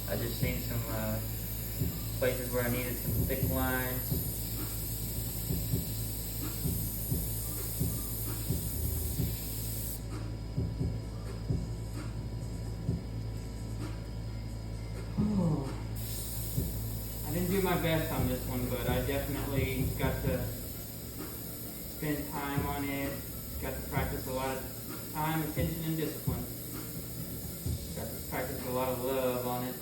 I just seen some places where I needed some thick lines. Oh. I didn't do my best on this one, but I definitely got to spend time on it. Got to practice a lot of time, attention, and discipline. Got to Practice a lot of love on it.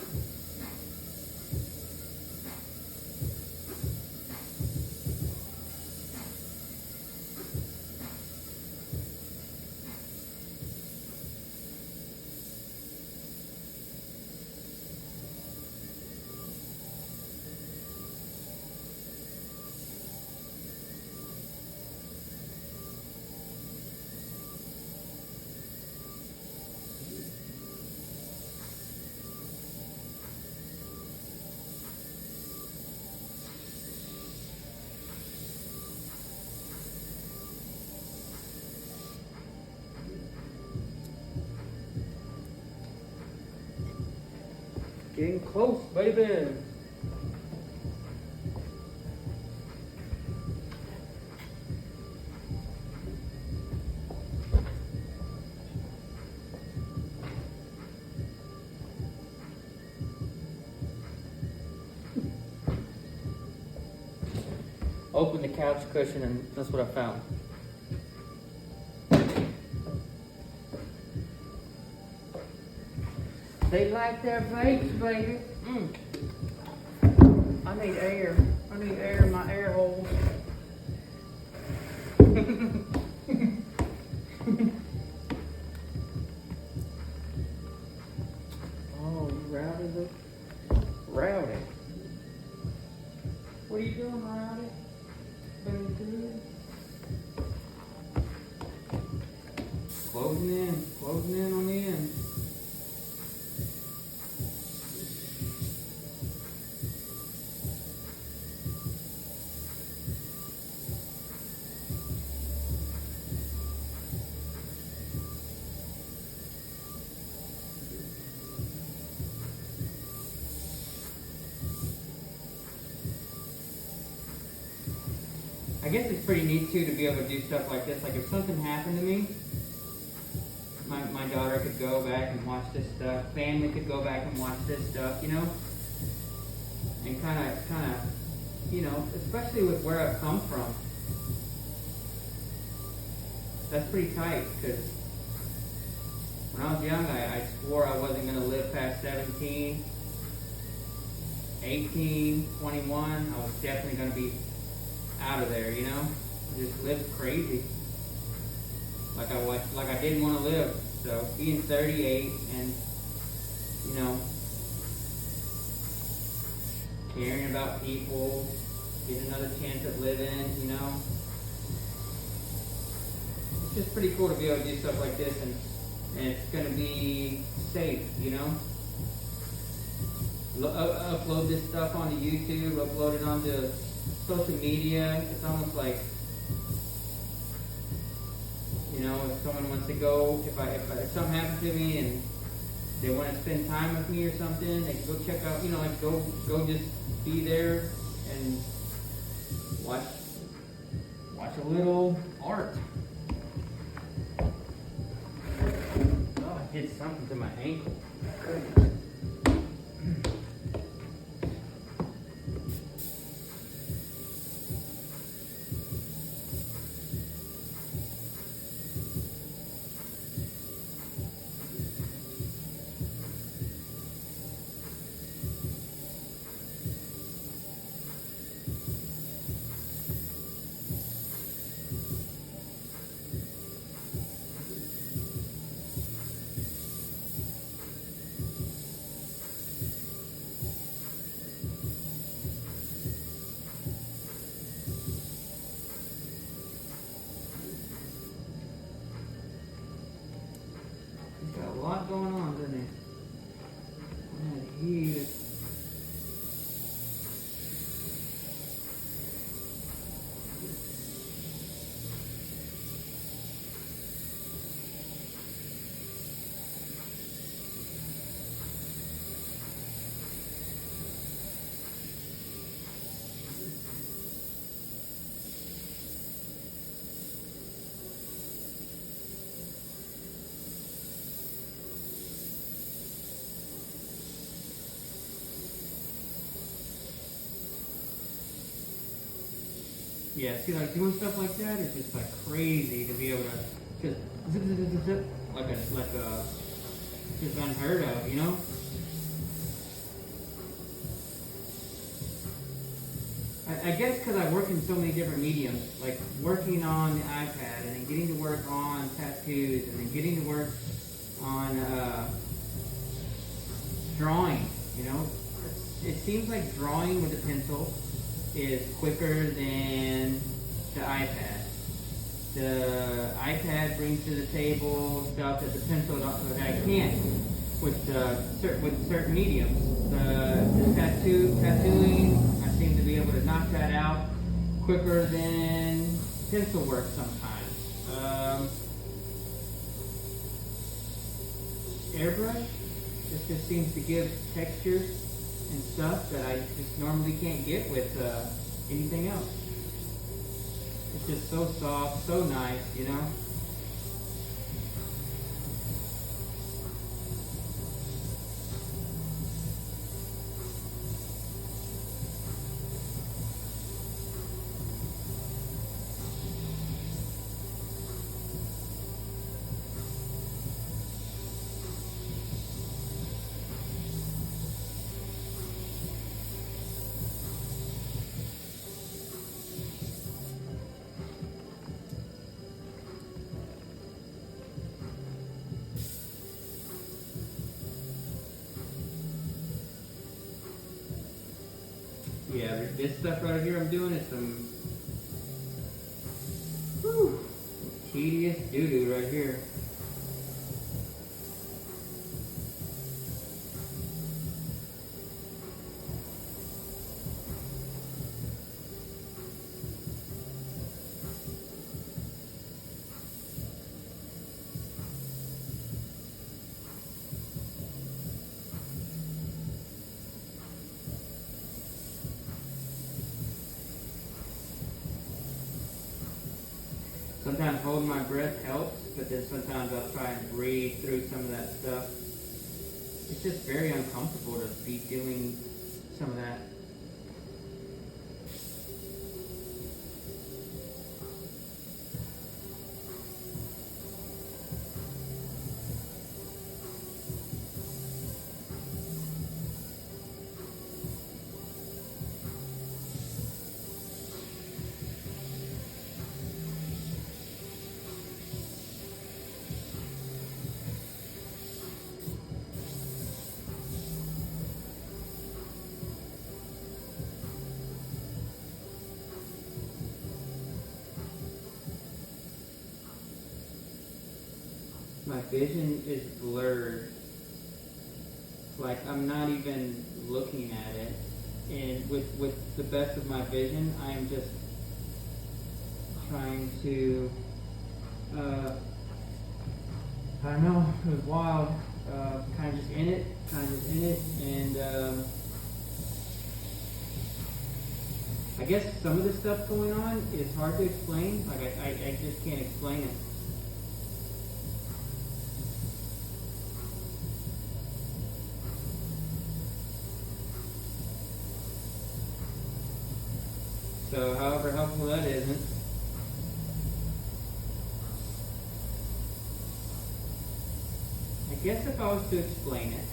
Getting close, baby. Open the couch cushion and that's what I found. They like their bakes, baby. I need air. I need air in my air hole. Oh, you rowdy, rowdy. What are you doing, rowdy? Very good. Closing in on the end. I guess it's pretty neat too to be able to do stuff like this. Like if something happened to me, my daughter could go back and watch this stuff. Family could go back and watch this stuff, you know? And kind of, you know, especially with where I've come from. That's pretty tight because when I was young, I swore I wasn't going to live past 17, 18, 21. I was definitely going to be out of there, you know? I just lived crazy. Like I didn't want to live. So being 38 and, you know, caring about people, getting another chance at living, you know. It's just pretty cool to be able to do stuff like this and it's going to be safe, you know. Upload this stuff onto YouTube, upload it onto social media. It's almost like, you know, if someone wants to go, if something happens to me and they want to spend time with me or something, they can go check out, you know, like go just be there and watch a little art. Oh, I did something to my ankle. Goodness. Going on, doesn't it? Here. Yeah, see, like doing stuff like that is just like crazy to be able to just zip, zip, zip, zip, like a is unheard of, you know? I guess because I work in so many different mediums, like working on the iPad and then getting to work on tattoos and then getting to work on drawing, you know? It seems like drawing with a pencil is quicker than the iPad. The iPad brings to the table stuff that the pencil that I can't with certain mediums. The tattooing, I seem to be able to knock that out quicker than pencil work sometimes. Airbrush just seems to give textures and stuff that I just normally can't get with anything else. It's just so soft, so nice, you know? Yeah, this stuff right here I'm doing is some tedious doo-doo right here. Sometimes holding my breath helps, but then sometimes I'll try and breathe through some of that stuff. It's just very uncomfortable to be doing some of that. My vision is blurred. Like I'm not even looking at it. And with the best of my vision, I'm just trying to, I don't know, it was wild. Kind of just in it, and I guess some of the stuff going on is hard to explain. Like I just can't explain it. So however helpful that isn't. I guess if I was to explain it,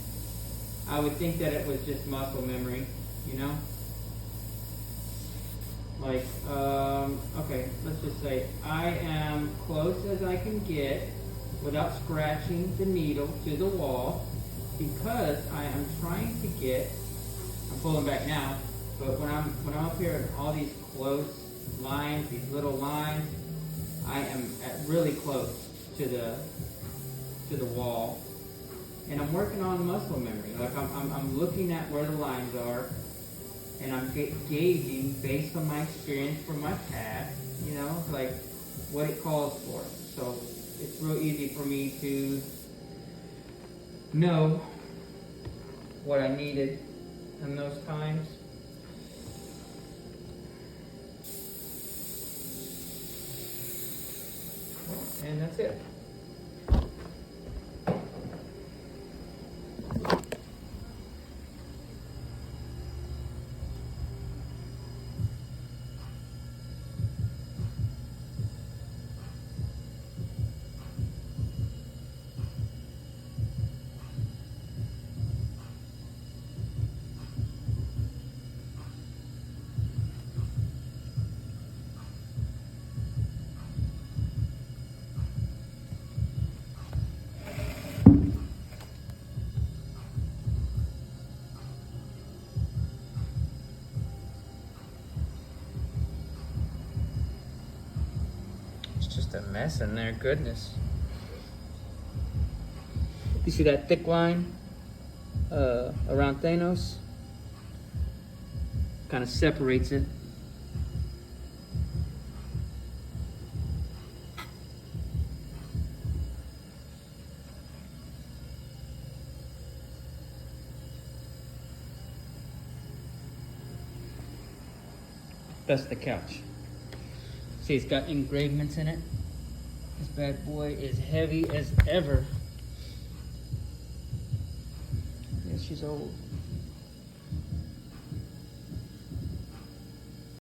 I would think that it was just muscle memory, you know? Like, okay, let's just say I am close as I can get without scratching the needle to the wall because I am trying to get, I'm pulling back now, but when I'm up here in all these close lines, these little lines, I am really close to the wall, and I'm working on muscle memory. Like I'm looking at where the lines are, and I'm gauging based on my experience from my past, you know, like what it calls for. So it's real easy for me to know what I needed in those times. And that's it. just a mess in there, goodness. You see that thick line around Thanos? Kind of separates it. That's the couch. See, it's got engravements in it. This bad boy is heavy as ever. Yeah, she's old.